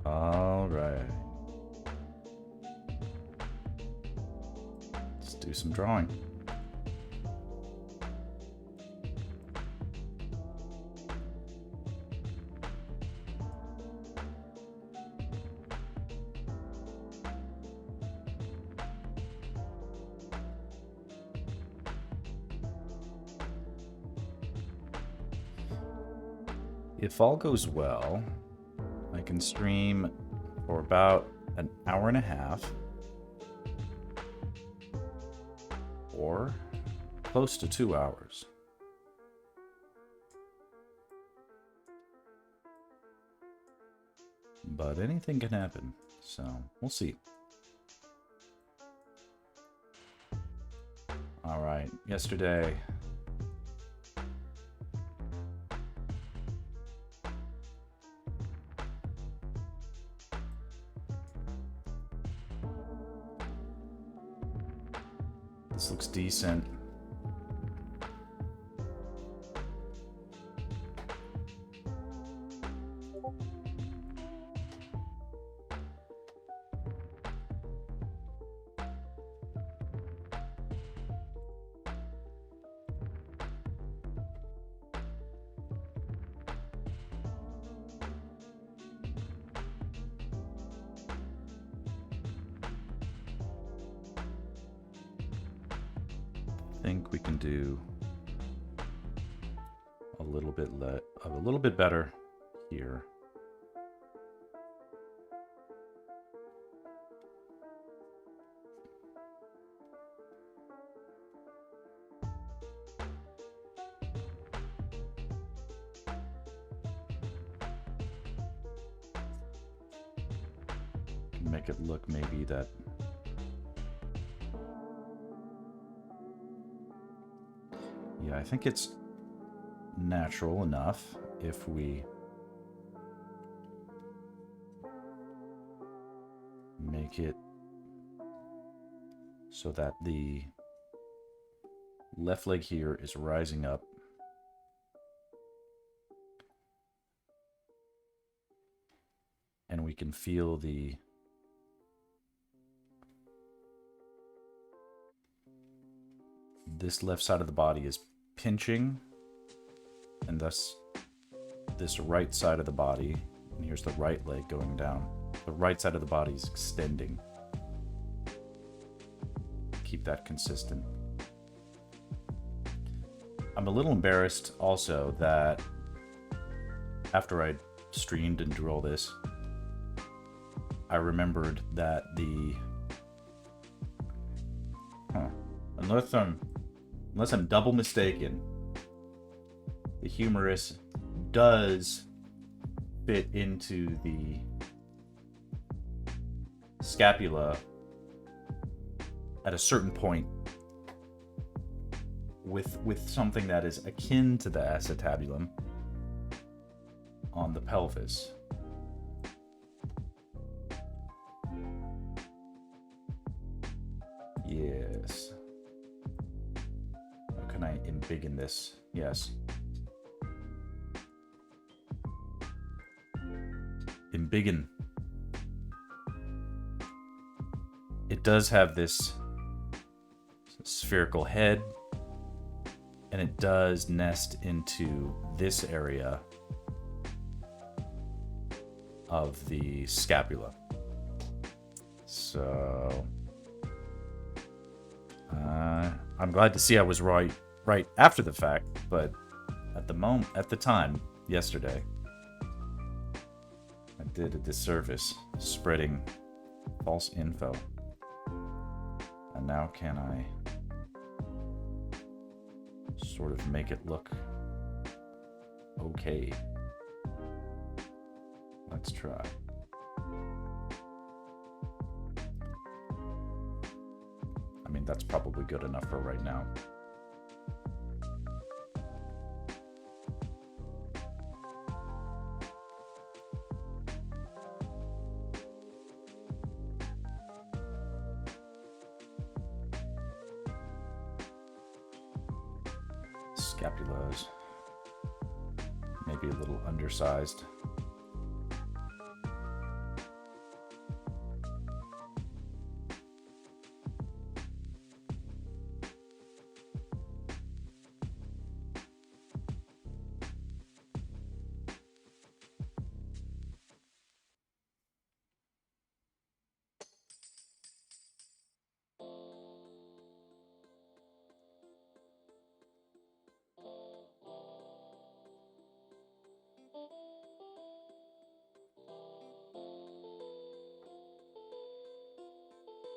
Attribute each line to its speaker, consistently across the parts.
Speaker 1: All right. Let's do some drawing. If all goes well, I can stream for about an hour and a half, or close to 2 hours. But anything can happen, so we'll see. All right, yesterday this looks decent. I think we can do a little bit better here. Make it look maybe that I think it's natural enough if we make it so that the left leg here is rising up. And we can feel this left side of the body is pinching, and thus this right side of the body, and here's the right leg going down, the right side of the body is extending. Keep that consistent. I'm a little embarrassed also that after I streamed and drew all this, I remembered that unless I'm double mistaken, the humerus does fit into the scapula at a certain point with something that is akin to the acetabulum on the pelvis. Yes. How can I embiggen this? Yes. Embiggen. It does have this spherical head, and it does nest into this area of the scapula. So I'm glad to see I was right after the fact, but at the time, yesterday, I did a disservice spreading false info. And now can I sort of make it look okay? Let's try. I mean, that's probably good enough for right now. Scapulas, maybe a little undersized.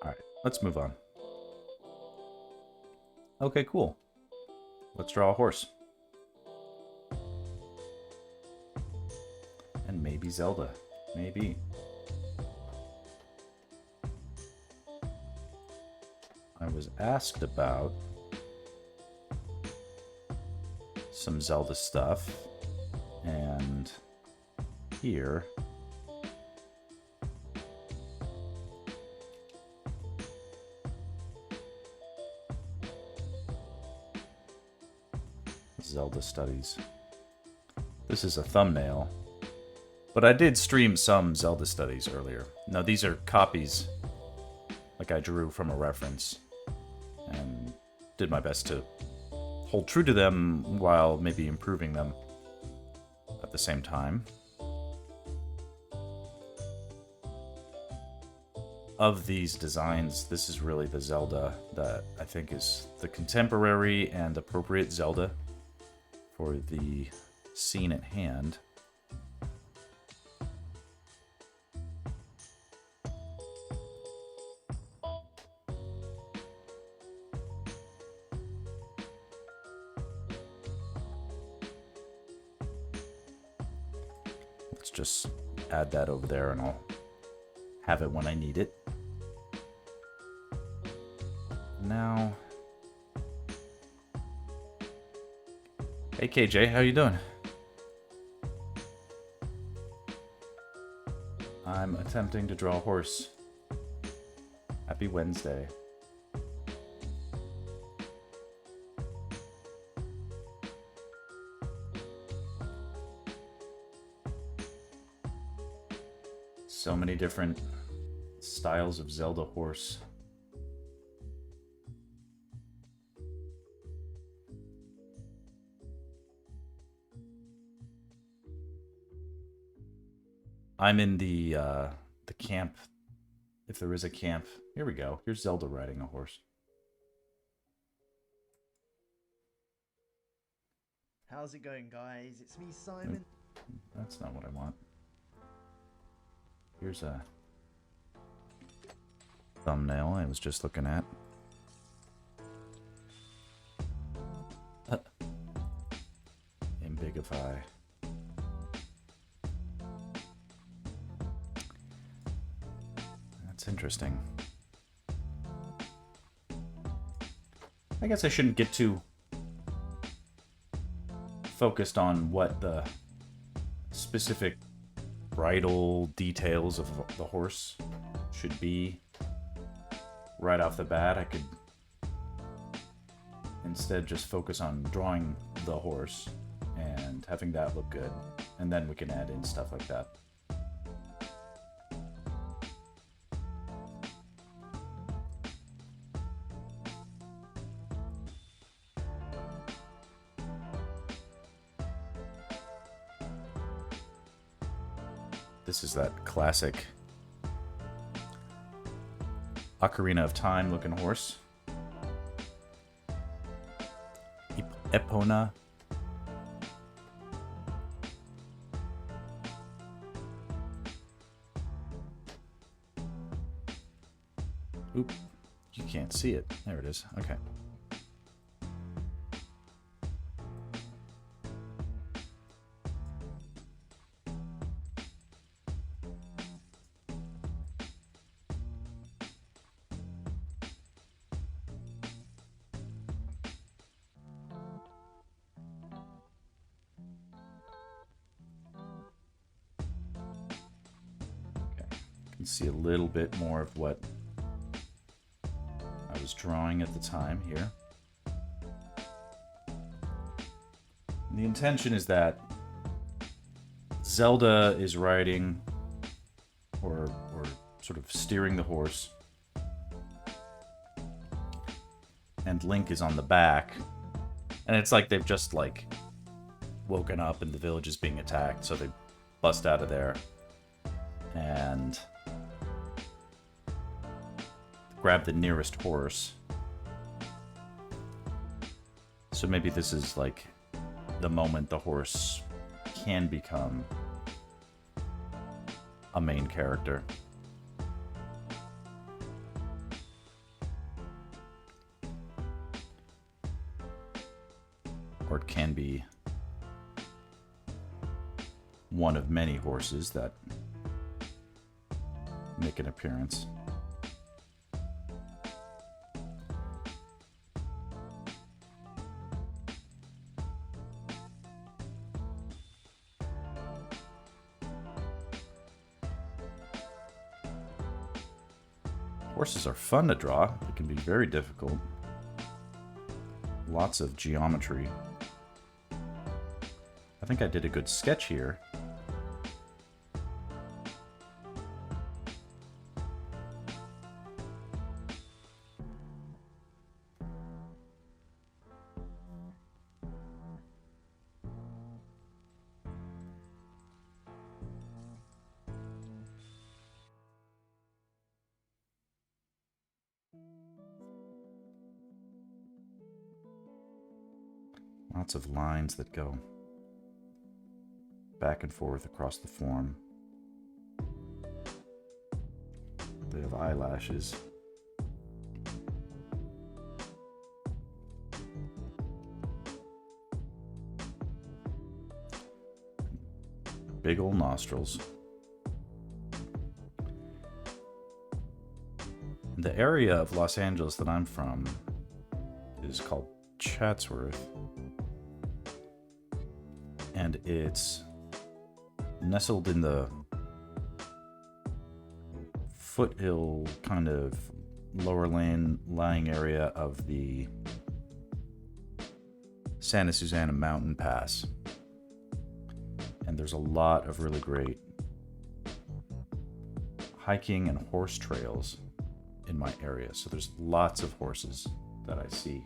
Speaker 1: Alright, let's move on. Okay, cool. Let's draw a horse. And maybe Zelda. Maybe. I was asked about some Zelda stuff, and here Zelda studies. This is a thumbnail, but I did stream some Zelda studies earlier. Now these are copies, like I drew from a reference, and did my best to hold true to them while maybe improving them at the same time. Of these designs, this is really the Zelda that I think is the contemporary and appropriate Zelda for the scene at hand. Let's just add that over there and I'll have it when I need it. Now, hey KJ, how you doing? I'm attempting to draw a horse. Happy Wednesday. So many different styles of Zelda horse. I'm in the camp, if there is a camp. Here we go. Here's Zelda riding a horse.
Speaker 2: How's it going, guys? It's me, Simon.
Speaker 1: That's not what I want. Here's a thumbnail I was just looking at. Ambigify. That's interesting. I guess I shouldn't get too focused on what the specific bridal details of the horse should be right off the bat. I could instead just focus on drawing the horse and having that look good, and then we can add in stuff like that. This is that classic Ocarina of Time looking horse. Epona. Oop, you can't see it. There it is. Okay. See a little bit more of what I was drawing at the time here. And the intention is that Zelda is riding or sort of steering the horse, and Link is on the back, and it's like they've just like woken up and the village is being attacked, so they bust out of there and grab the nearest horse. So maybe this is like the moment the horse can become a main character. or it can be one of many horses that make an appearance. Horses are fun to draw. They can be very difficult. Lots of geometry. I think I did a good sketch here. Lots of lines that go back and forth across the form. They have eyelashes. Big old nostrils. The area of Los Angeles that I'm from is called Chatsworth. And it's nestled in the foothill kind of lower lying area of the Santa Susana Mountain Pass. And there's a lot of really great hiking and horse trails in my area. So there's lots of horses that I see.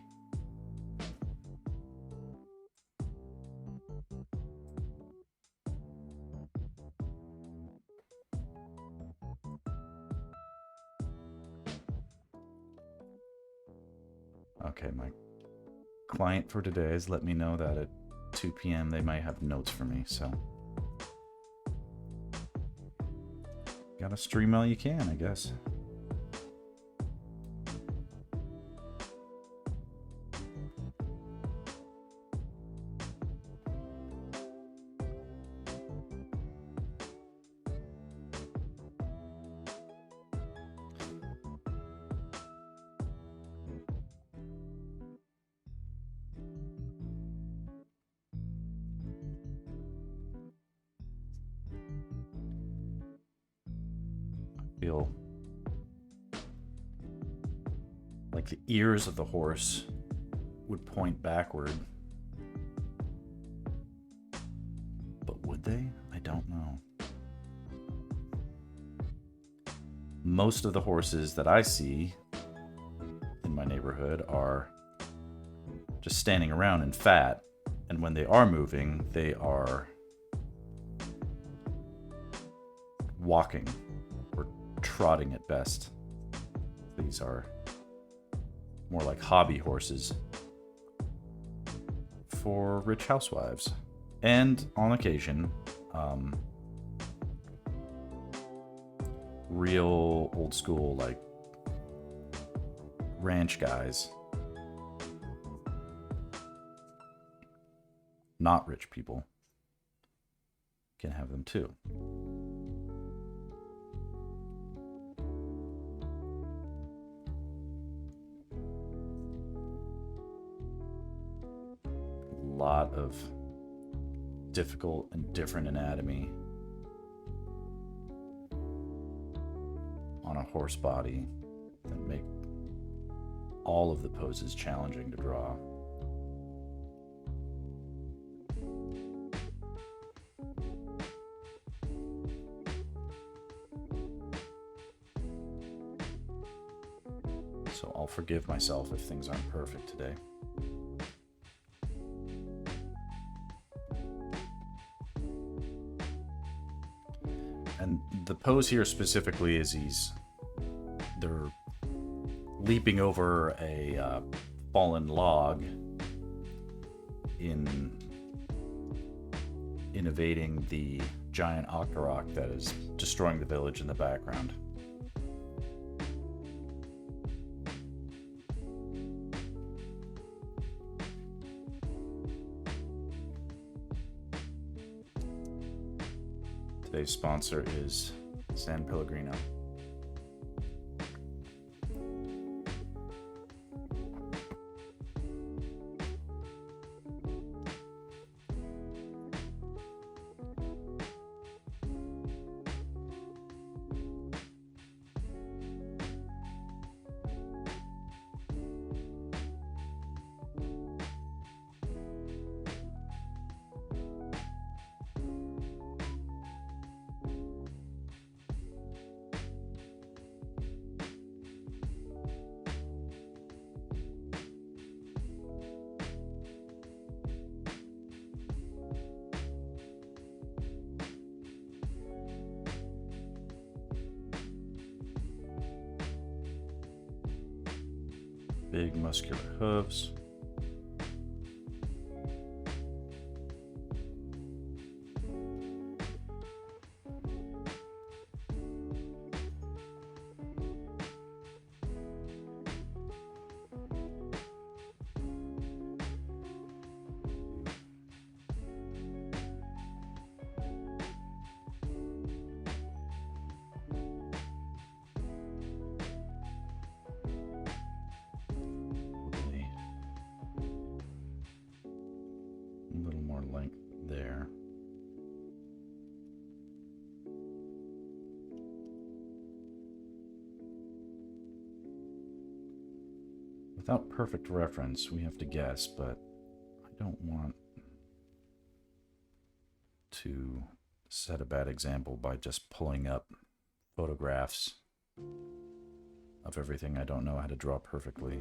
Speaker 1: Okay, my client for today has let me know that at 2 p.m. they might have notes for me, so gotta stream while you can, I guess. Feel like the ears of the horse would point backward. But would they? I don't know. Most of the horses that I see in my neighborhood are just standing around and fat. And when they are moving, they are walking. Trotting at best. These are more like hobby horses for rich housewives, and on occasion, real old school like ranch guys, not rich people, can have them too. Lot of difficult and different anatomy on a horse body that make all of the poses challenging to draw. So I'll forgive myself if things aren't perfect today. And the pose here specifically is they're leaping over a fallen log in evading the giant octorok that is destroying the village in the background. Today's sponsor is San Pellegrino. Big muscular hooves. A little more length there. Without perfect reference, we have to guess, but I don't want to set a bad example by just pulling up photographs of everything I don't know how to draw perfectly.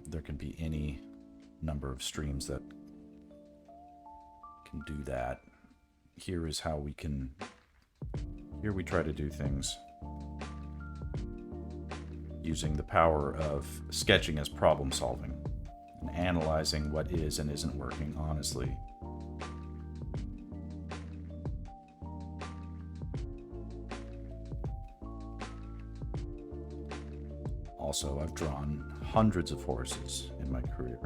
Speaker 1: There can be any number of streams that can do that. Here is how we can. Here we try to do things using the power of sketching as problem solving and analyzing what is and isn't working honestly. Also, I've drawn hundreds of horses in my career.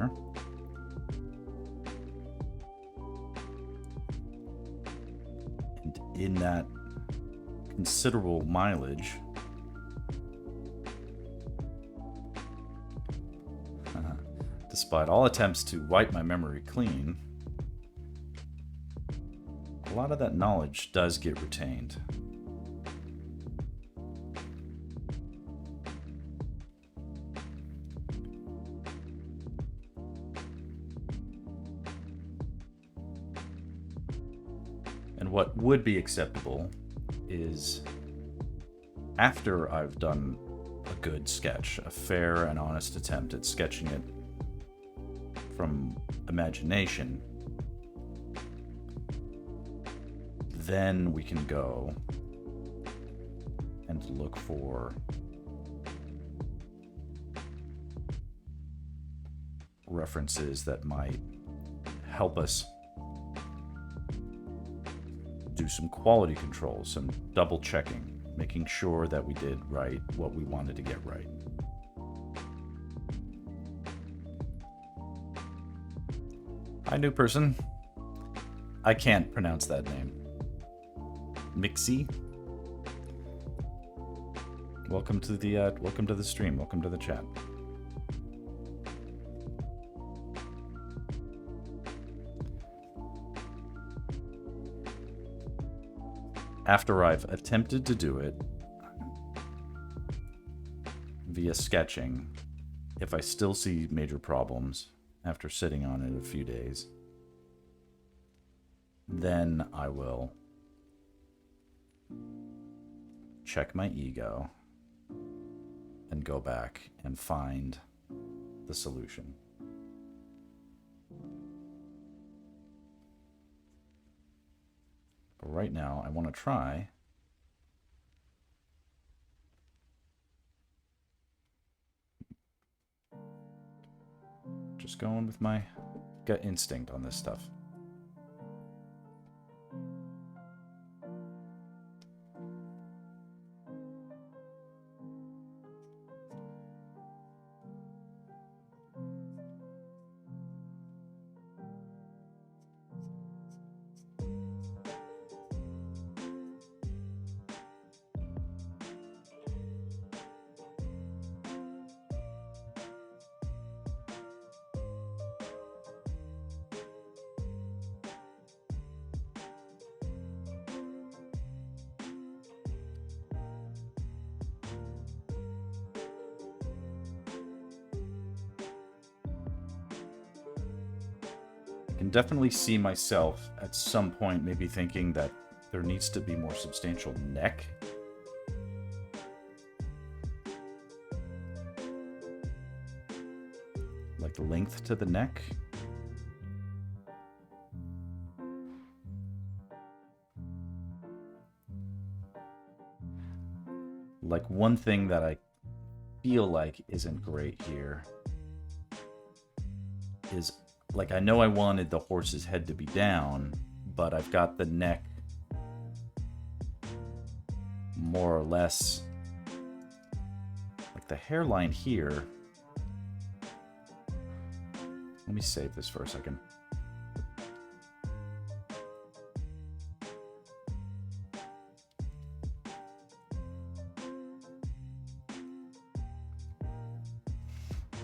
Speaker 1: And in that considerable mileage, despite all attempts to wipe my memory clean, a lot of that knowledge does get retained. And what would be acceptable is, after I've done a good sketch, a fair and honest attempt at sketching it from imagination, then we can go and look for references that might help us do some quality control, some double checking, making sure that we did right what we wanted to get right. Hi, new person. I can't pronounce that name. Mixie. Welcome to the stream. Welcome to the chat. After I've attempted to do it via sketching, if I still see major problems after sitting on it a few days, then I will check my ego and go back and find the solution. But right now, I want to try just going with my gut instinct on this stuff. I can definitely see myself at some point maybe thinking that there needs to be more substantial neck. Like length to the neck. Like one thing that I feel like isn't great here is, like, I know I wanted the horse's head to be down, but I've got the neck more or less, like the hairline here. Let me save this for a second.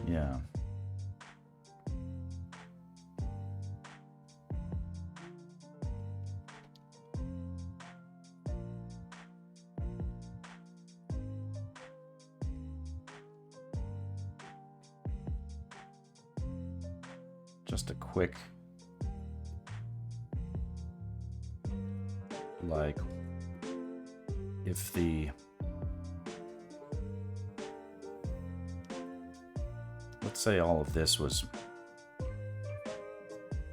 Speaker 1: Yeah. Just a quick, like, if the, let's say all of this was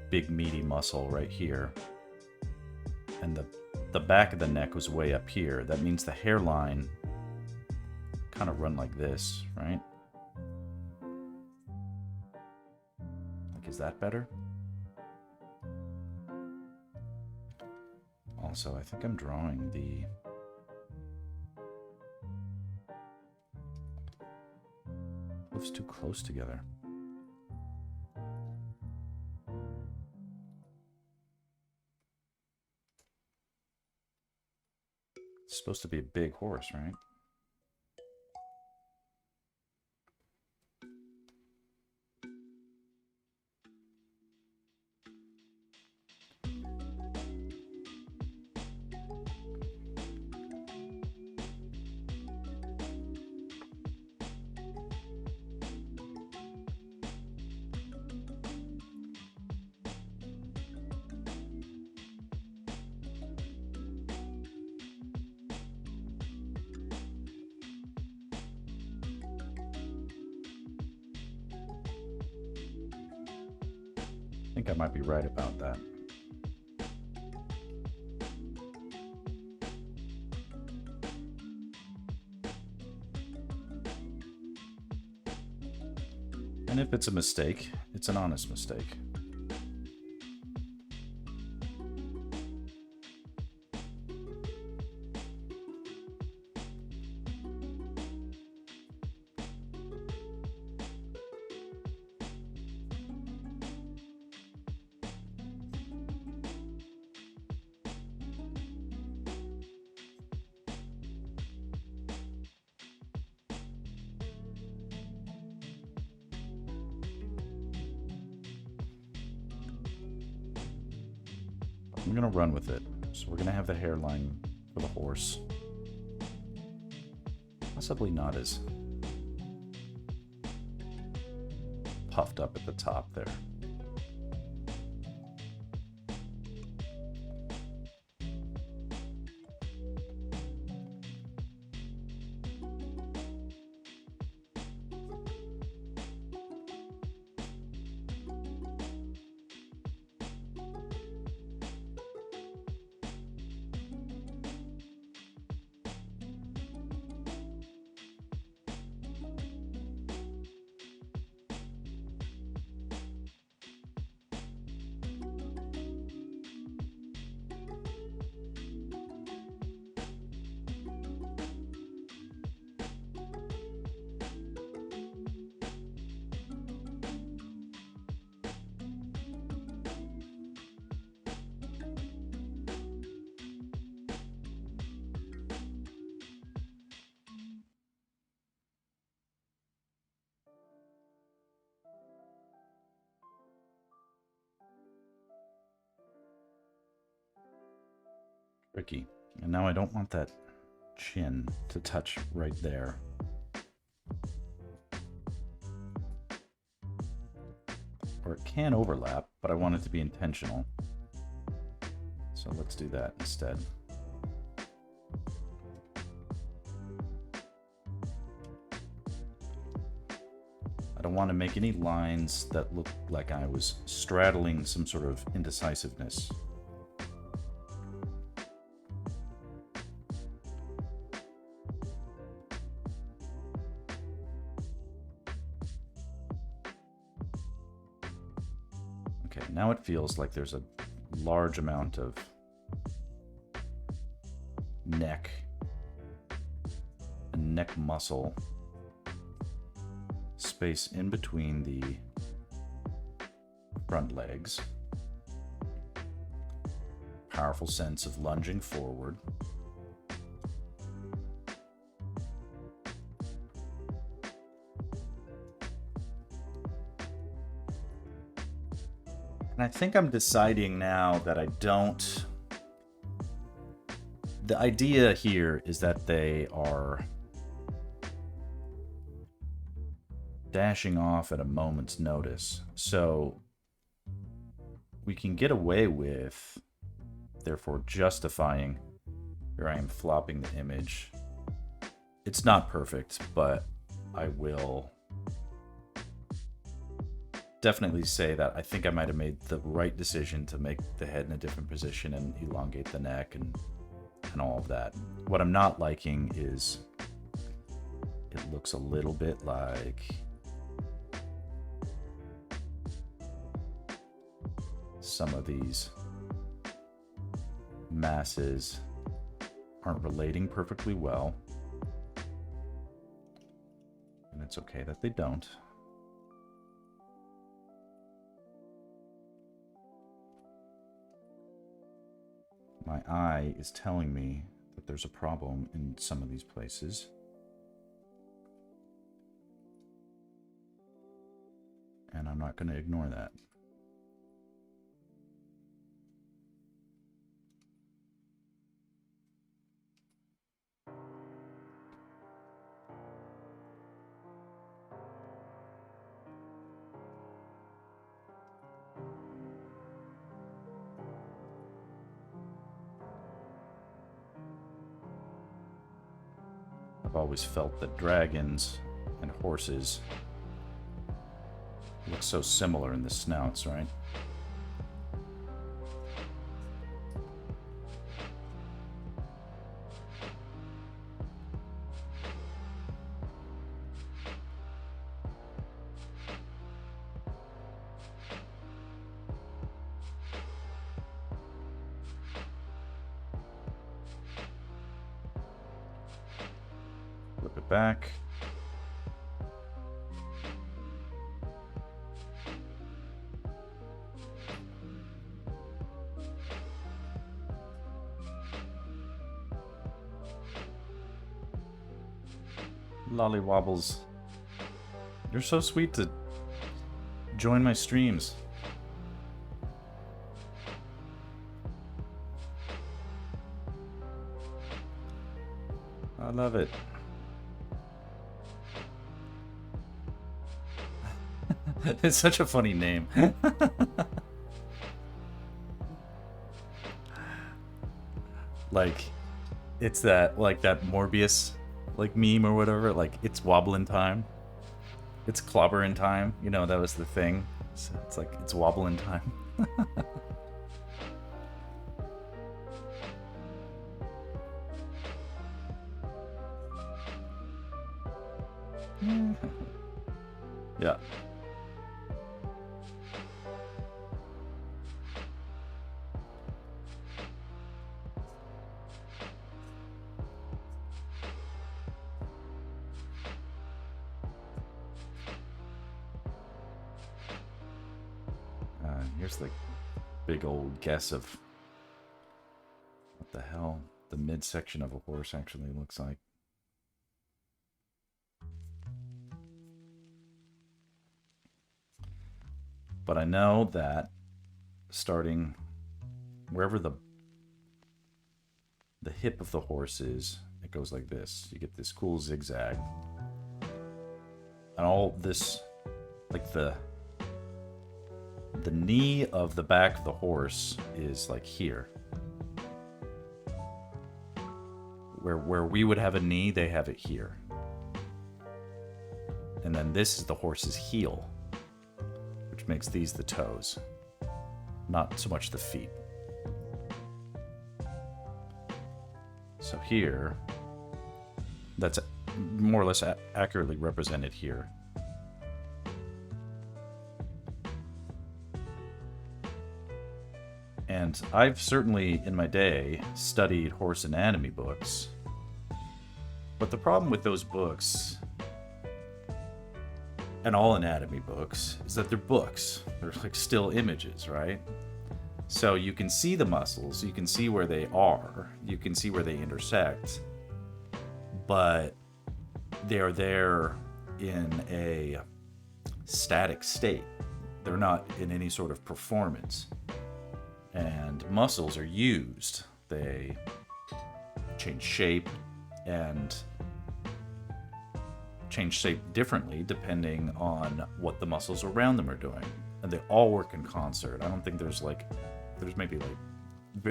Speaker 1: big meaty muscle right here, and the back of the neck was way up here, that means the hairline kind of run like this, right? Is that better? Also, I think I'm drawing the hoofs too close together. It's supposed to be a big horse, right? I think I might be right about that. And if it's a mistake, it's an honest mistake. I'm gonna run with it. So we're gonna have the hairline for the horse. Possibly not as puffed up at the top there. Tricky. And now I don't want that chin to touch right there. or it can overlap, but I want it to be intentional. So let's do that instead. I don't want to make any lines that look like I was straddling some sort of indecisiveness. Okay, now it feels like there's a large amount of neck and neck muscle space in between the front legs. Powerful sense of lunging forward. And I think I'm deciding now that I don't... The idea here is that they are dashing off at a moment's notice. So we can get away with, therefore justifying, here I am flopping the image. It's not perfect, but I will definitely say that I think I might have made the right decision to make the head in a different position and elongate the neck and all of that. What I'm not liking is it looks a little bit like some of these masses aren't relating perfectly well. And it's okay that they don't. My eye is telling me that there's a problem in some of these places. And I'm not going to ignore that. I've always felt that dragons and horses look so similar in the snouts, right? Flip it back. Lollywobbles. You're so sweet to join my streams. I love it. It's such a funny name. Like, it's that, like that Morbius, like, meme or whatever. Like, it's wobbling time. It's clobbering time. You know, that was the thing. So it's like, it's wobbling time. Yeah. Here's the big old guess of what the hell the midsection of a horse actually looks like. But I know that starting wherever the hip of the horse is, it goes like this. You get this cool zigzag. And all this, like the the knee of the back of the horse is like here. Where we would have a knee, they have it here. And then this is the horse's heel, which makes these the toes, not so much the feet. So here, that's more or less accurately represented here. And I've certainly, in my day, studied horse anatomy books. But the problem with those books, and all anatomy books, is that they're books. They're like still images, right? So you can see the muscles, you can see where they are, you can see where they intersect, but they're there in a static state. They're not in any sort of performance. And muscles are used. They change shape and change shape differently depending on what the muscles around them are doing. And they all work in concert. I don't think there's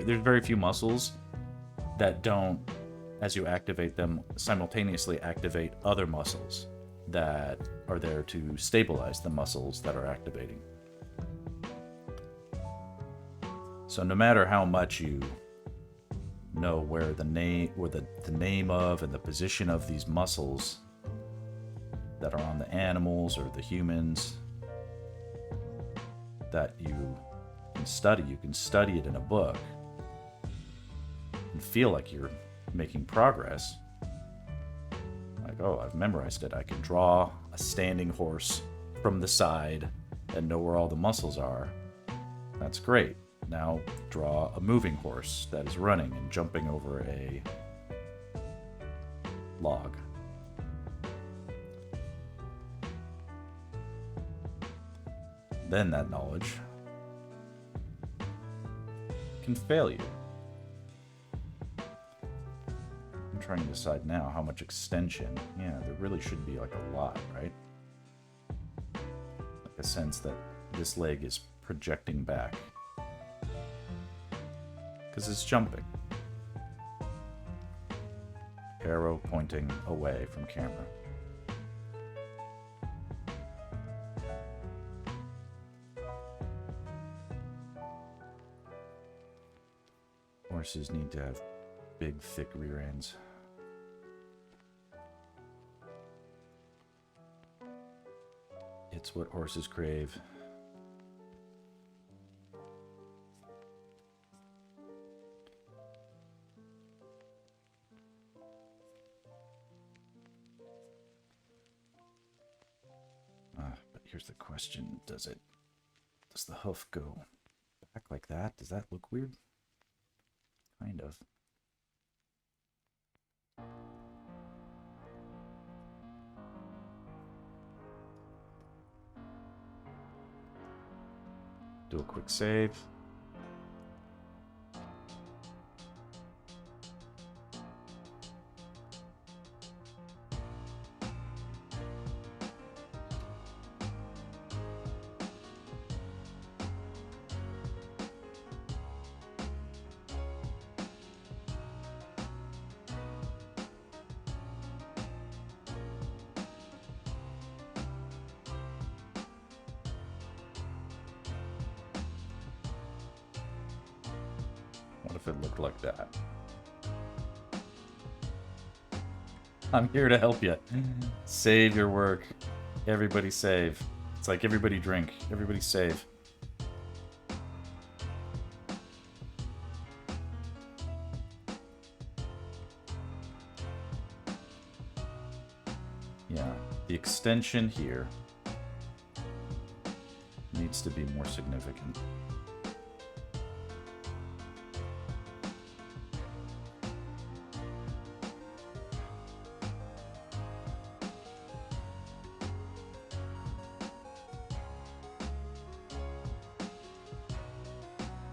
Speaker 1: very few muscles that don't, as you activate them, simultaneously activate other muscles that are there to stabilize the muscles that are activating. So no matter how much you know where the name of and the position of these muscles that are on the animals or the humans that you can study it in a book and feel like you're making progress. Like, oh, I've memorized it. I can draw a standing horse from the side and know where all the muscles are. That's great. Now draw a moving horse that is running and jumping over a log. Then that knowledge can fail you. I'm trying to decide now how much extension. Yeah, there really should be like a lot, right? Like a sense that this leg is projecting back. Because it's jumping. Arrow pointing away from camera. Horses need to have big, thick rear ends. It's what horses crave. But here's the question. Does the hoof go back like that? Does that look weird? Kind of. Do a quick save. What if it looked like that? I'm here to help you. Save your work. Everybody save. It's like everybody drink. Everybody save. Yeah, the extension here needs to be more significant.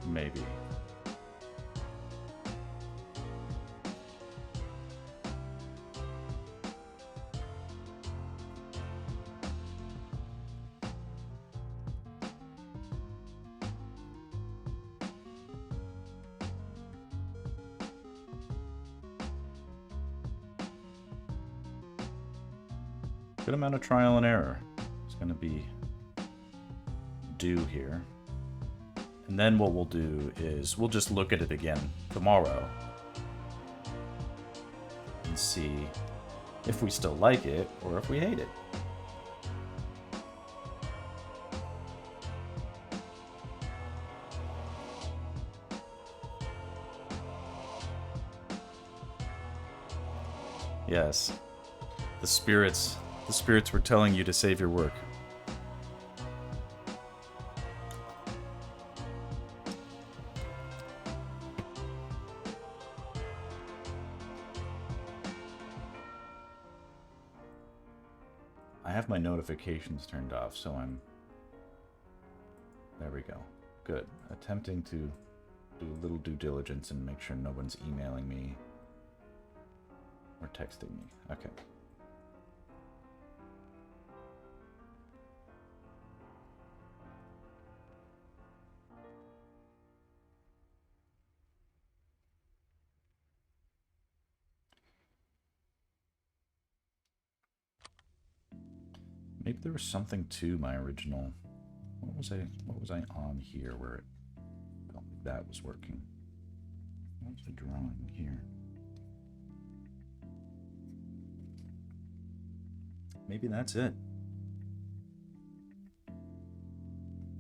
Speaker 1: Maybe. good amount of trial and error is going to be due here. And then what we'll do is we'll just look at it again tomorrow and see if we still like it or if we hate it. Yes. The spirits were telling you to save your work. I have my notifications turned off, so I'm... There we go. Good. Attempting to do a little due diligence and make sure no one's emailing me or texting me. Okay. Maybe there was something to my original. What was I on here where it felt like that was working? What was I drawing here? Maybe that's it.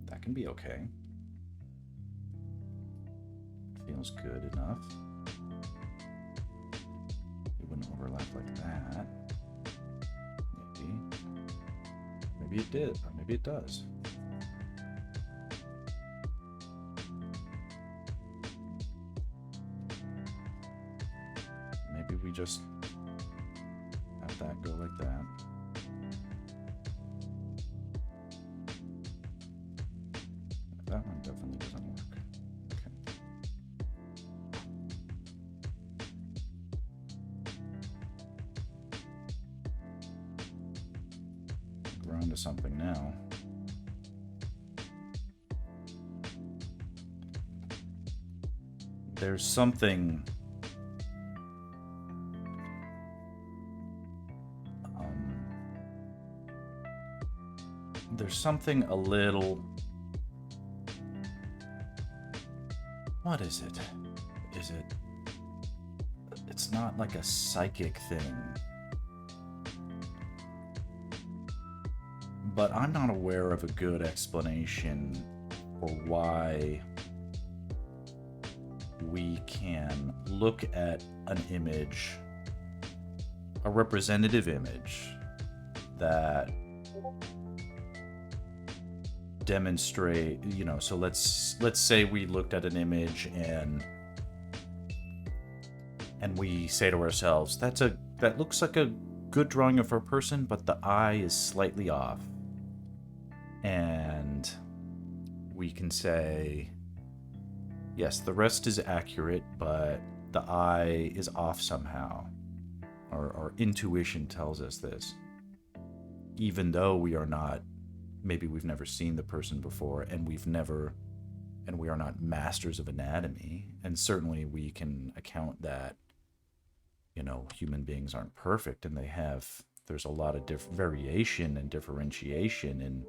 Speaker 1: That can be okay. Feels good enough. It wouldn't overlap like that. Maybe. Maybe it did, or maybe it does. Maybe we just have that go like that. That one definitely doesn't work. Okay. We're onto something now. There's something a little... What is it? Is it... It's not like a psychic thing. But I'm not aware of a good explanation for why we can look at an image, a representative image, that demonstrate, you know, so let's say we looked at an image and we say to ourselves, that looks like a good drawing of a person, but the eye is slightly off. And we can say, yes, the rest is accurate, but the eye is off somehow. Our intuition tells us this. Even though we are not, maybe we've never seen the person before, and we are not masters of anatomy, and certainly we can account that, you know, human beings aren't perfect, and there's a lot of variation and differentiation in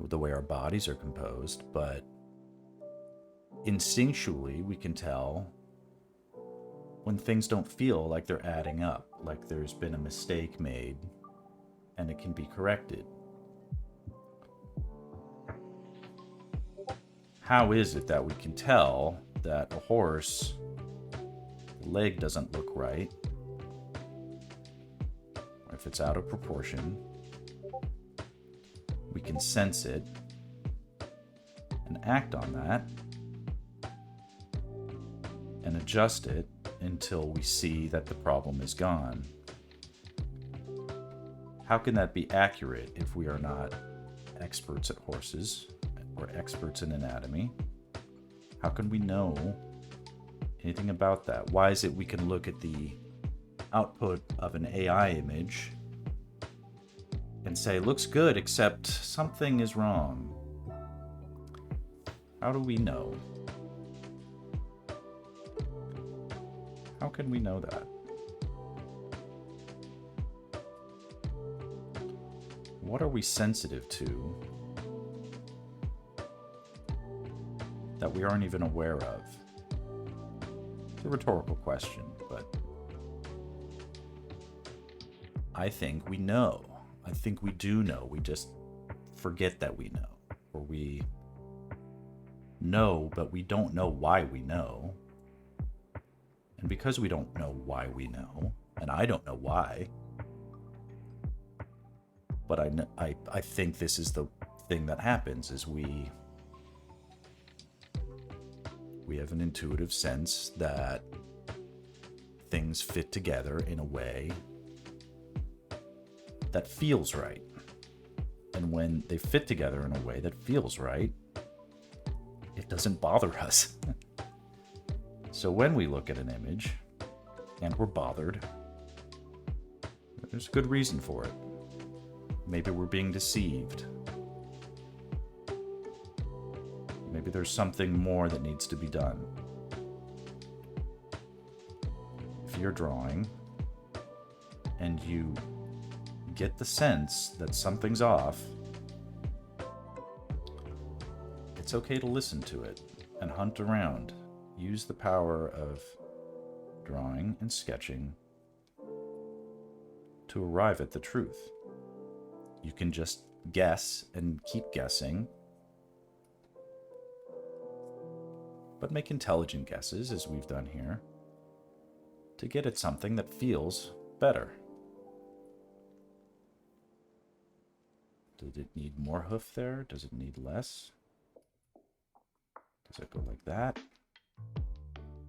Speaker 1: the way our bodies are composed, but instinctually we can tell when things don't feel like they're adding up, like there's been a mistake made and it can be corrected. How is it that we can tell that a horse, the leg doesn't look right, or if it's out of proportion? We can sense it and act on that and adjust it until we see that the problem is gone. How can that be accurate if we are not experts at horses or experts in anatomy? How can we know anything about that? Why is it we can look at the output of an AI image and say, looks good, except something is wrong? How do we know? How can we know that? what are we sensitive to that we aren't even aware of? It's a rhetorical question, but I think we know. I think we do know. We just forget that we know. Or we know, but we don't know why we know. And because we don't know why we know, and I don't know why, but I think this is the thing that happens, is we have an intuitive sense that things fit together in a way that feels right. And when they fit together in a way that feels right, it doesn't bother us. So when we look at an image and we're bothered, there's a good reason for it. Maybe we're being deceived. Maybe there's something more that needs to be done. If you're drawing and you get the sense that something's off, it's okay to listen to it and hunt around. Use the power of drawing and sketching to arrive at the truth. You can just guess and keep guessing, but make intelligent guesses, as we've done here, to get at something that feels better. Did it need more hoof there? Does it need less? Does it go like that?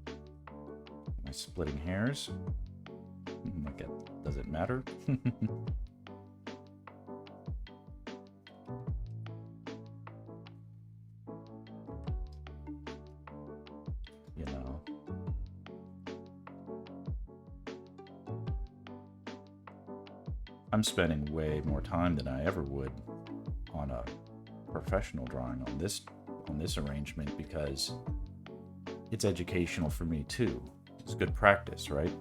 Speaker 1: Am I splitting hairs? Does it matter? You know. I'm spending way more time than I ever would on a professional drawing on this arrangement, because it's educational for me too. It's good practice, right?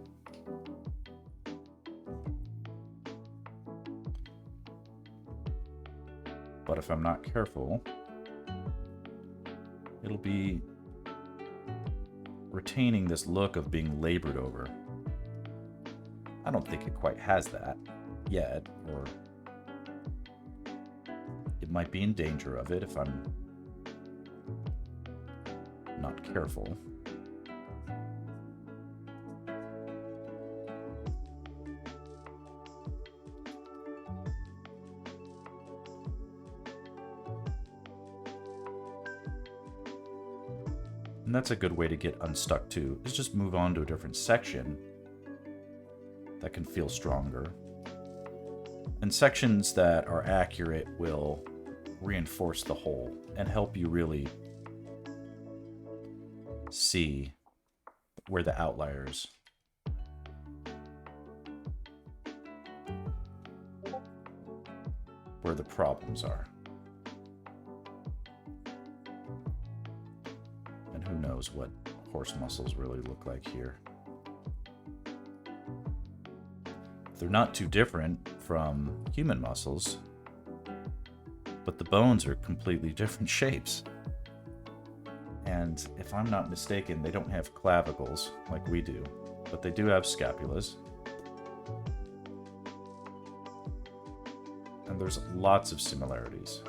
Speaker 1: But if I'm not careful, it'll be retaining this look of being labored over. I don't think it quite has that yet, or it might be in danger of it if I'm not careful. And that's a good way to get unstuck too, is just move on to a different section that can feel stronger. And sections that are accurate will reinforce the whole and help you really see where the outliers where the problems are. And who knows what horse muscles really look like here. They're not too different from human muscles, but the bones are completely different shapes. And if I'm not mistaken, they don't have clavicles like we do, but they do have scapulas. And there's lots of similarities.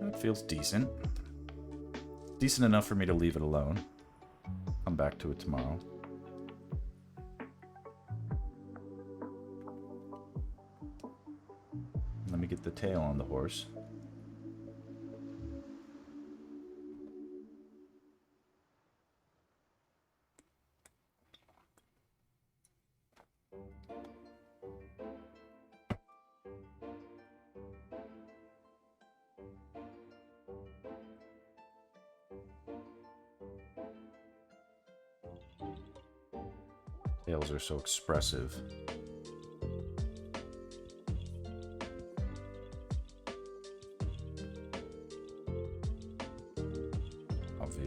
Speaker 1: It feels decent. Decent enough for me to leave it alone. Come back to it tomorrow. Let me get the tail on the horse. Tails are so expressive.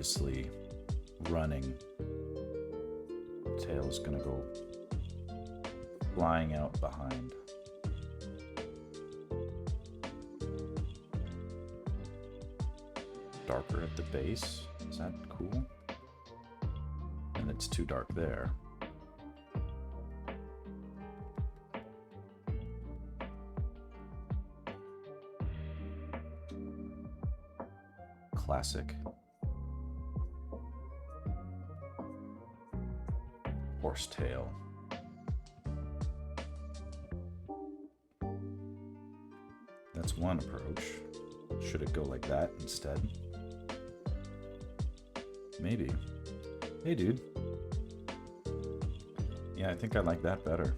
Speaker 1: obviously running. Tail is gonna go flying out behind. Darker at the base. Is that cool? And it's too dark there. Classic. Horsetail. That's one approach. Should it go like that instead? Maybe. Hey, dude. Yeah, I think I like that better.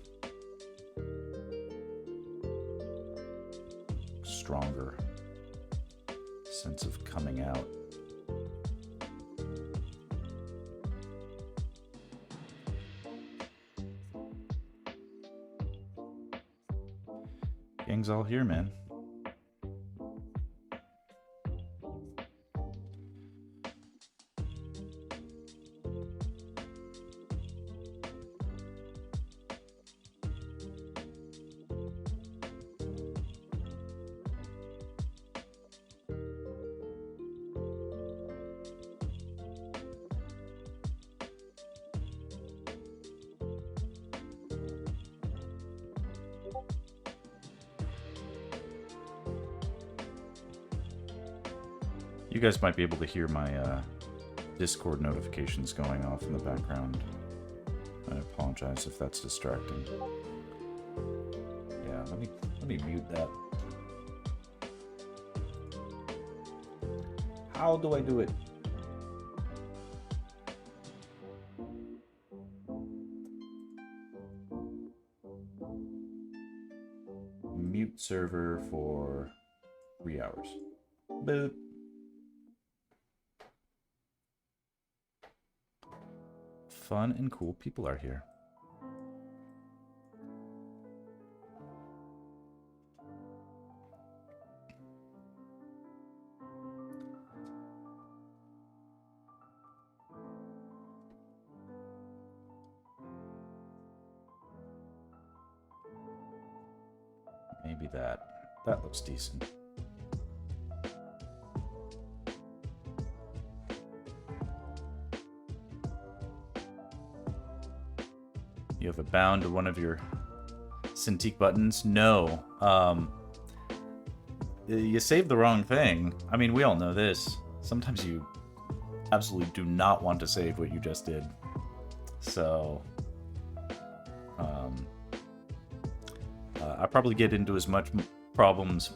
Speaker 1: Stronger sense of coming out. Gang's all here, man. You guys might be able to hear my Discord notifications going off in the background. I apologize if that's distracting. Yeah, let me mute that. How do I do it? Mute server for 3 hours. Boop. Fun and cool people are here. Maybe that looks decent. You have a bound to one of your Cintiq buttons? No. You saved the wrong thing. I mean, we all know this. Sometimes you absolutely do not want to save what you just did. So, I probably get into as much problems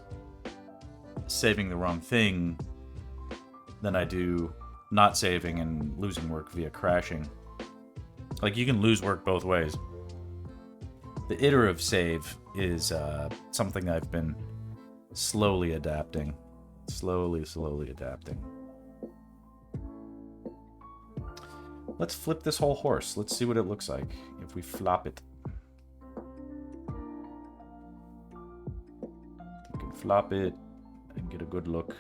Speaker 1: saving the wrong thing than I do not saving and losing work via crashing. Like, you can lose work both ways. The iterative save is something I've been slowly adapting. Slowly adapting. Let's flip this whole horse. Let's see what it looks like if we flop it. You can flop it and get a good look.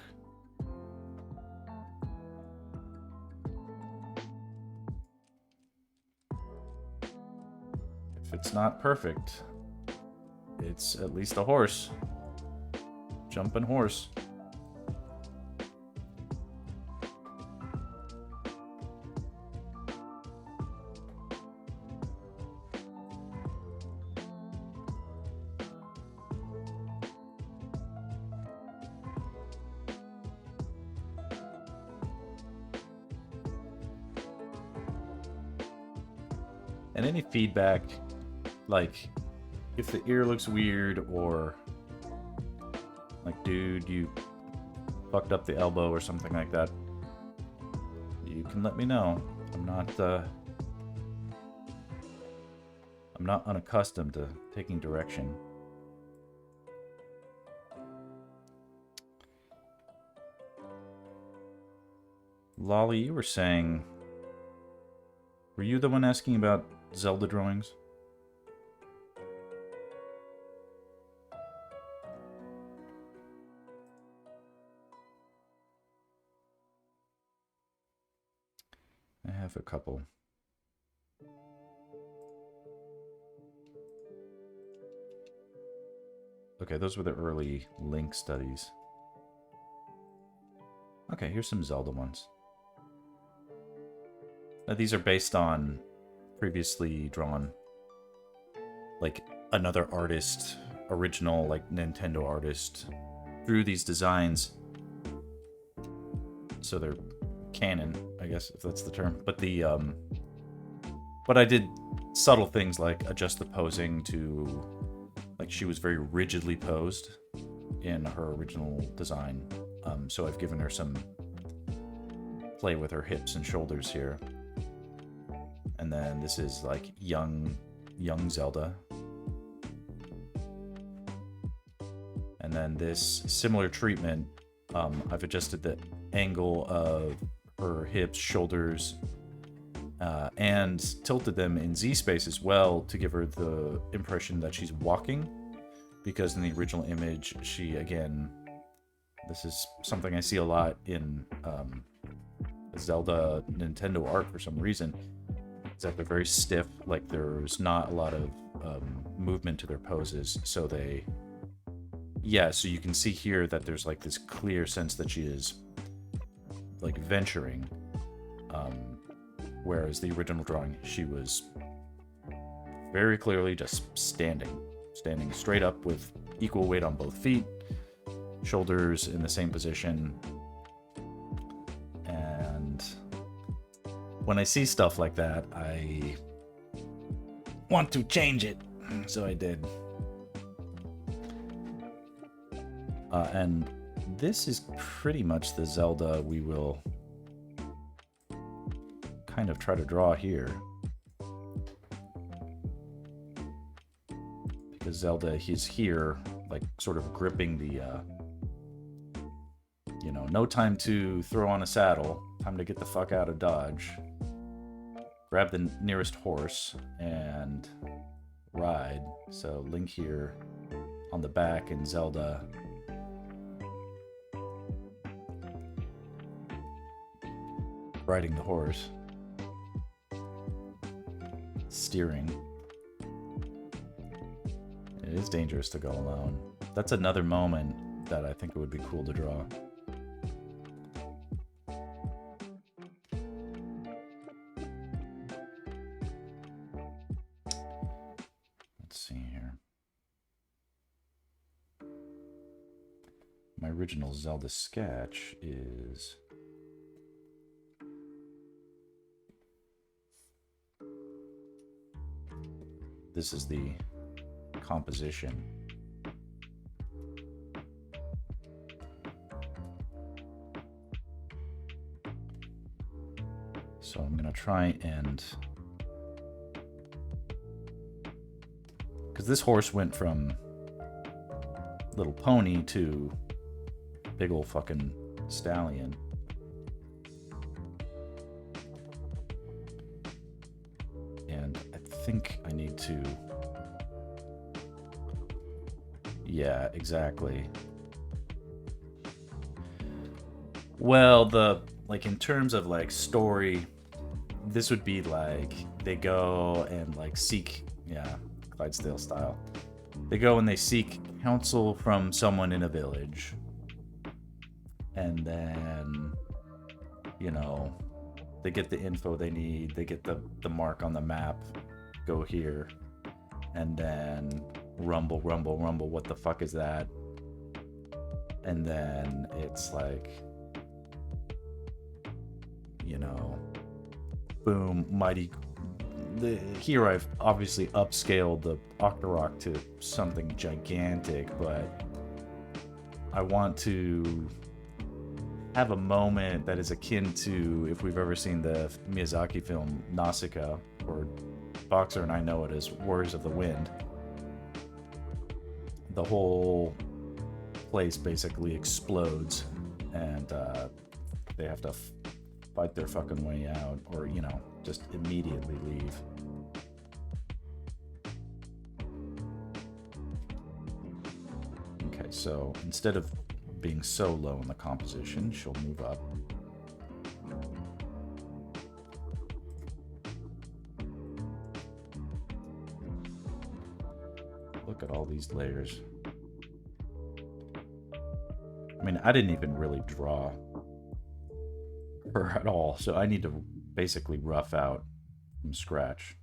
Speaker 1: If it's not perfect, it's at least a horse. Jumping horse. And any feedback, like if the ear looks weird or like, dude, you fucked up the elbow or something like that, you can let me know. I'm not unaccustomed to taking direction. Lolly, you were saying, were you the one asking about Zelda drawings? have a couple. Okay, those were the early Link studies. Okay, here's some Zelda ones. Now, these are based on previously drawn, like, another artist, original, like, Nintendo artist, drew these designs. So they're canon, I guess, if that's the term. But the, but I did subtle things like adjust the posing to, like, she was very rigidly posed in her original design. So I've given her some play with her hips and shoulders here. And then this is like young Zelda. And then this similar treatment, I've adjusted the angle of her hips, shoulders, and tilted them in Z space as well to give her the impression that she's walking. Because in the original image, she, again, this is something I see a lot in Zelda Nintendo art for some reason, is that they're very stiff, like there's not a lot of movement to their poses, so they... Yeah, so you can see here that there's like this clear sense that she is like venturing, whereas the original drawing, she was very clearly just standing straight up with equal weight on both feet, shoulders in the same position. And when I see stuff like that, I want to change it, so I did. And this is pretty much the Zelda we will kind of try to draw here. Because Zelda, he's here, like, sort of gripping the, you know, no time to throw on a saddle, time to get the fuck out of Dodge, grab the nearest horse, and ride. So Link here on the back, and Zelda riding the horse, steering. It is dangerous to go alone. That's another moment that I think it would be cool to draw. Let's see here. My original Zelda sketch is... This is the composition. So I'm gonna try and... Because this horse went from little pony to big old fucking stallion. And I think I need to... Yeah, exactly. Well, like, in terms of, like, story, this would be, like, they go and, like, seek... Yeah, Clydesdale style. They go and they seek counsel from someone in a village. And then, you know, they get the info they need. They get the mark on the map. Go here. And then rumble, rumble, rumble. What the fuck is that? And then it's like, you know, boom, mighty... Here I've obviously upscaled the Octorok to something gigantic, but I want to have a moment that is akin to, if we've ever seen the Miyazaki film Nausicaa, or Boxer and I know it as Warriors of the Wind. The whole place basically explodes, and they have to fight their fucking way out, or, you know, just immediately leave. Okay, so instead of being so low in the composition, she'll move up. Look at all these layers. I mean, I didn't even really draw her at all, so I need to basically rough out from scratch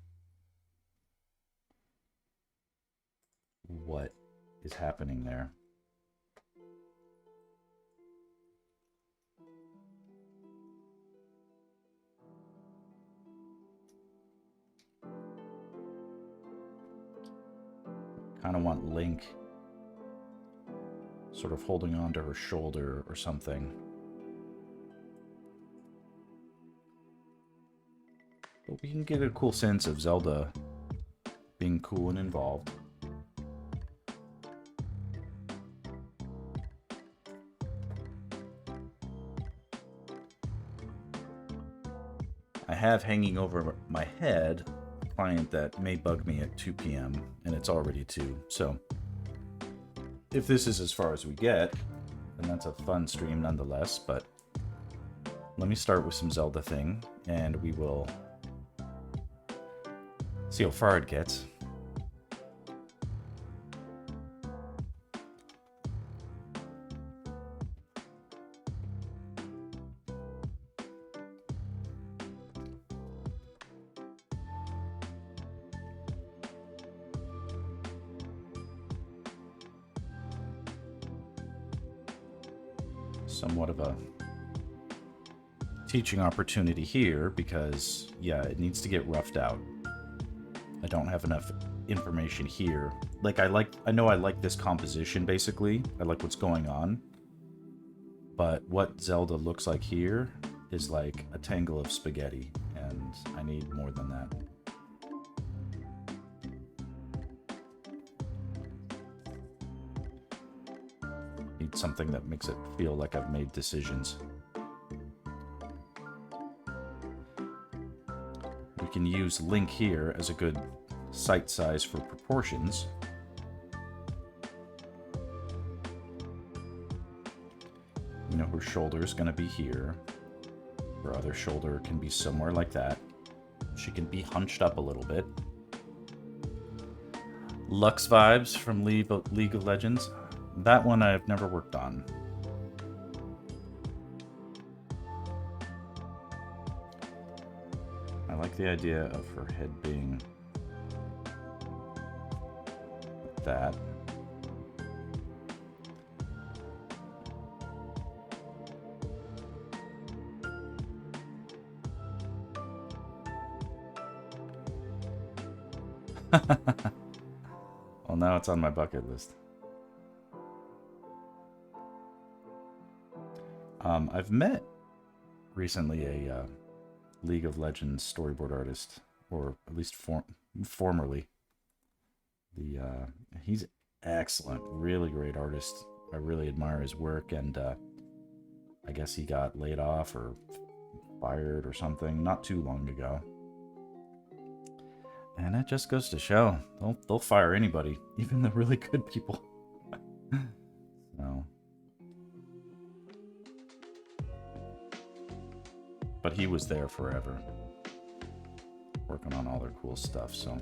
Speaker 1: what is happening there. Kind of want Link sort of holding on to her shoulder or something. But we can get a cool sense of Zelda being cool and involved. I have hanging over my head a client that may bug me at 2 p.m. and it's already 2. So if this is as far as we get, then that's a fun stream nonetheless. But let me start with some Zelda thing and we will see how far it gets. Somewhat of a teaching opportunity here because, yeah, it needs to get roughed out. I don't have enough information here. Like, I know I like this composition, basically. I like what's going on. But what Zelda looks like here is like a tangle of spaghetti, and I need more than that. Need something that makes it feel like I've made decisions. We can use Link here as a good sight size for proportions. You know, her shoulder is going to be here. Her other shoulder can be somewhere like that. She can be hunched up a little bit. Lux vibes from League of Legends. That one I've never worked on. I like the idea of her head being like that. Well, now it's on my bucket list. I've met recently a League of Legends storyboard artist, or at least formerly. He's excellent, really great artist. I really admire his work, and I guess he got laid off or fired or something not too long ago. And that just goes to show they'll fire anybody, even the really good people. So. But he was there forever, working on all their cool stuff, so.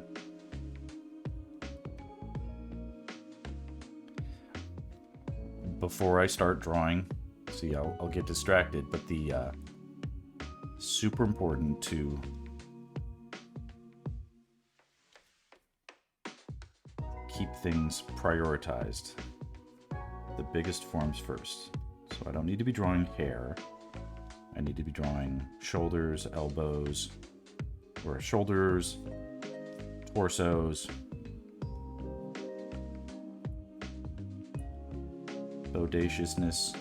Speaker 1: Before I start drawing, see, I'll get distracted, but the super important to keep things prioritized. The biggest forms first. So I don't need to be drawing hair. I need to be drawing shoulders, elbows, or shoulders, torsos, bodaciousness,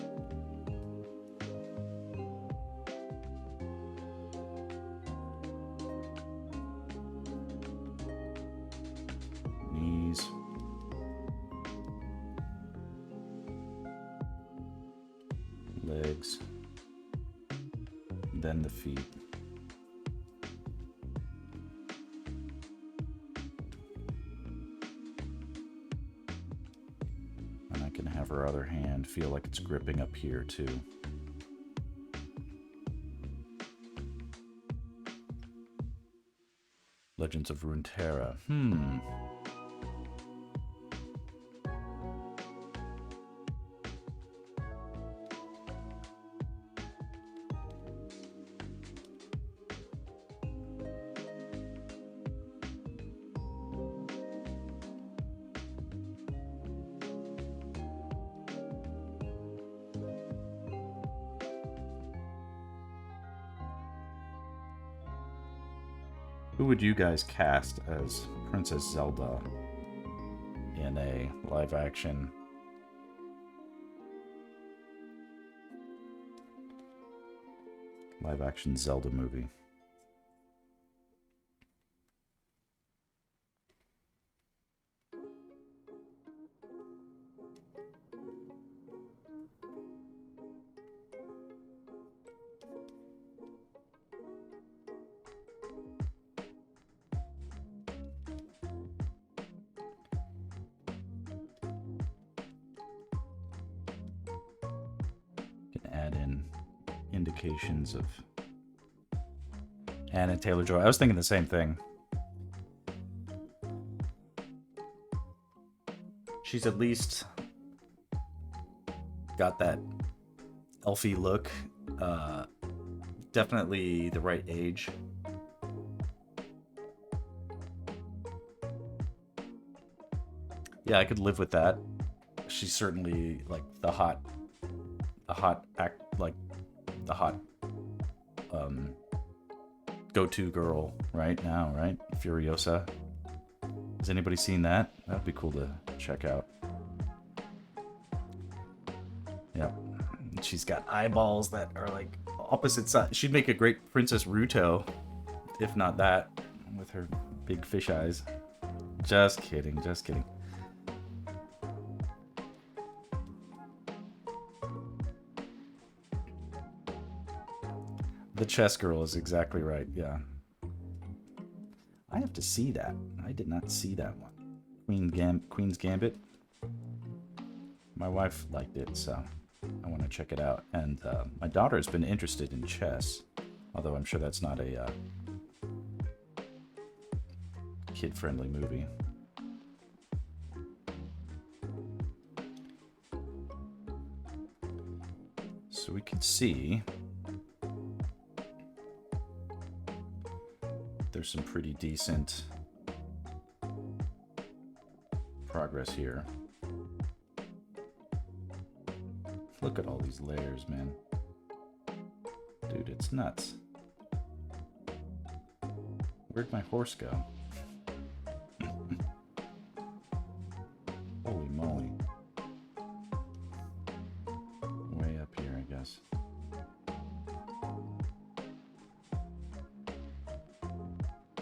Speaker 1: knees, legs, then the feet. And I can have her other hand feel like it's gripping up here too. Legends of Runeterra. Who would you guys cast as Princess Zelda in a live-action Zelda movie? Can add in indications of Anna Taylor-Joy. I was thinking the same thing. She's at least got that elfy look. Definitely the right age. Yeah, I could live with that. She's certainly like the hot go-to girl right now, right? Furiosa. Has anybody seen that? That'd be cool to check out. Yep. She's got eyeballs that are like opposite sides. She'd make a great Princess Ruto, if not that, with her big fish eyes. Just kidding, just kidding. The chess girl is exactly right, yeah. I have to see that. I did not see that one. Queen's Gambit. My wife liked it, so I want to check it out. And my daughter's been interested in chess, although I'm sure that's not a kid-friendly movie. So we can see there's some pretty decent progress here. Look at all these layers, man. Dude, it's nuts. Where'd my horse go? Holy moly. Way up here, I guess.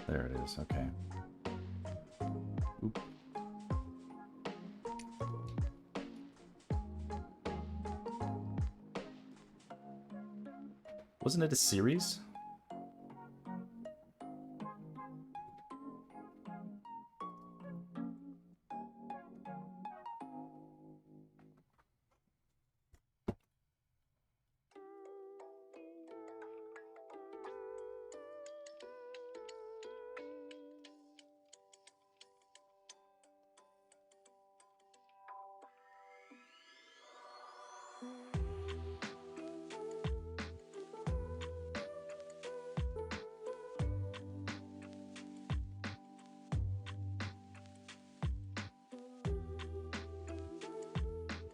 Speaker 1: There it is, okay. Oop. Wasn't it a series?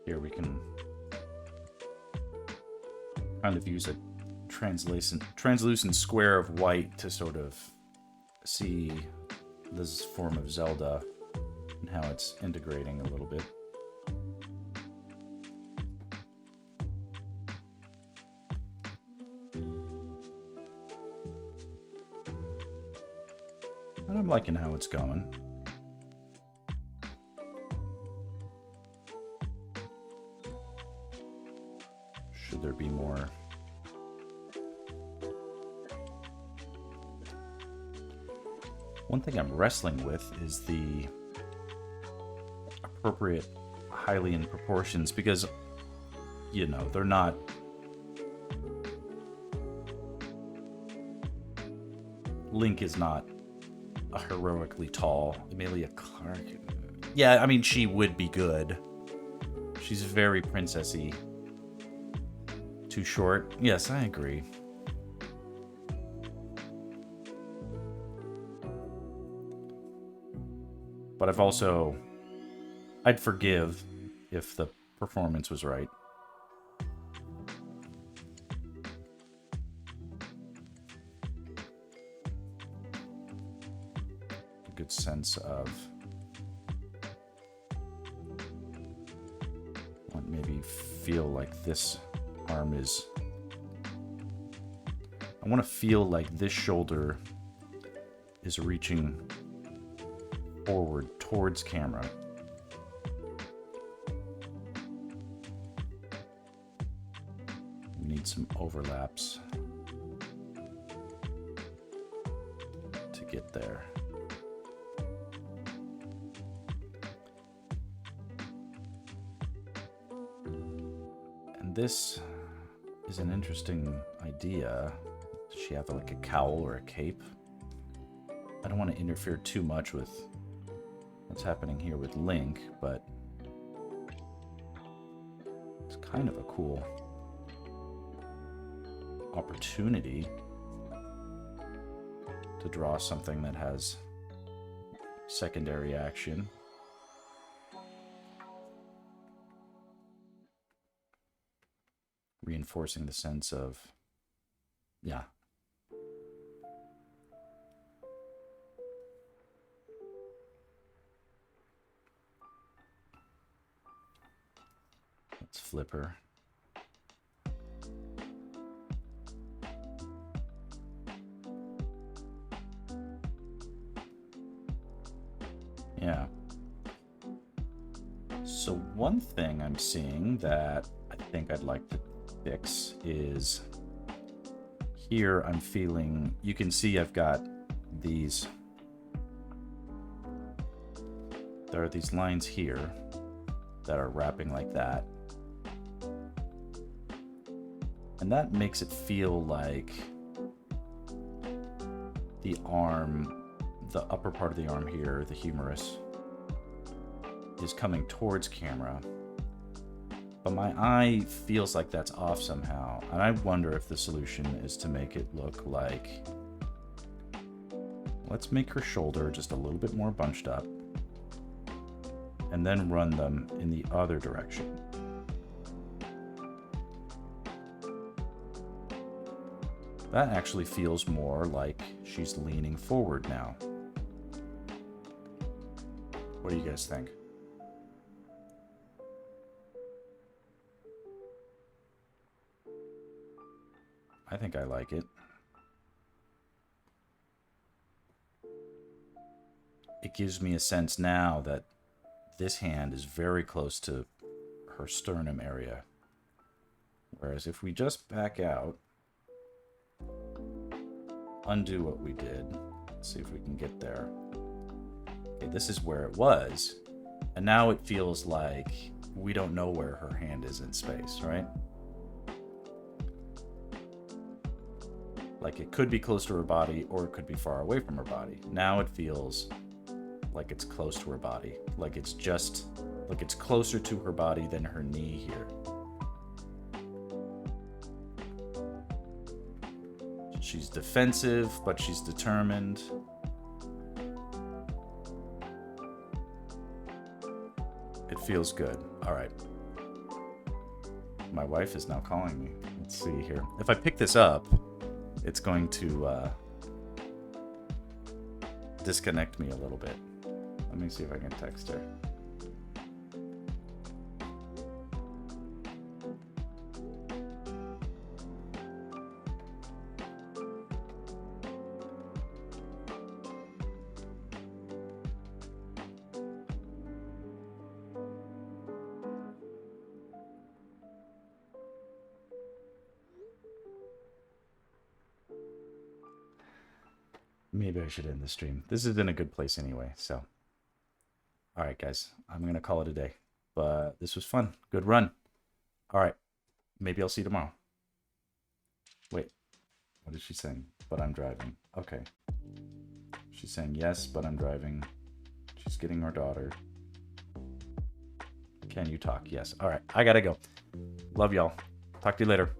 Speaker 1: Here we can kind of use a translucent square of white to sort of see this form of Zelda and how it's integrating a little bit. And I'm liking how it's going. Should there be more? One thing I'm wrestling with is the appropriate Hylian proportions, because, you know, they're not... Link is not a heroically tall Emilia Clarke. Yeah, I mean, she would be good. She's very princessy. Too short? Yes, I agree. But I'd forgive if the performance was right. good sense of what maybe feel like this arm is. I want to feel like this shoulder is reaching forward towards camera. We need some overlaps to get there. And this is an interesting idea. Does she have like a cowl or a cape? I don't want to interfere too much with what's happening here with Link, but it's kind of a cool opportunity to draw something that has secondary action. Reinforcing the sense of, yeah. Let's flip her. Yeah. So one thing I'm seeing that I think I'd like to fix is here I'm feeling, you can see I've got these, there are these lines here that are wrapping like that. And that makes it feel like the arm, the upper part of the arm here, the humerus, is coming towards camera. But my eye feels like that's off somehow. And I wonder if the solution is to make it look like, let's make her shoulder just a little bit more bunched up and then run them in the other direction. That actually feels more like she's leaning forward now. What do you guys think? I think I like it. It gives me a sense now that this hand is very close to her sternum area. Whereas if we just back out, undo what we did, let's see if we can get there. Okay, this is where it was, and now it feels like we don't know where her hand is in space, right? Like it could be close to her body or it could be far away from her body. Now it feels like it's close to her body, like it's just, like it's closer to her body than her knee here. She's defensive, but she's determined. It feels good. All right. My wife is now calling me. Let's see here. If I pick this up, it's going to disconnect me a little bit. Let me see if I can text her. Maybe I should end the stream. This is in a good place anyway, so. All right, guys. I'm going to call it a day. But this was fun. Good run. All right. Maybe I'll see you tomorrow. Wait. What is she saying? But I'm driving. Okay. She's saying yes, but I'm driving. She's getting her daughter. Can you talk? Yes. All right. I got to go. Love y'all. Talk to you later.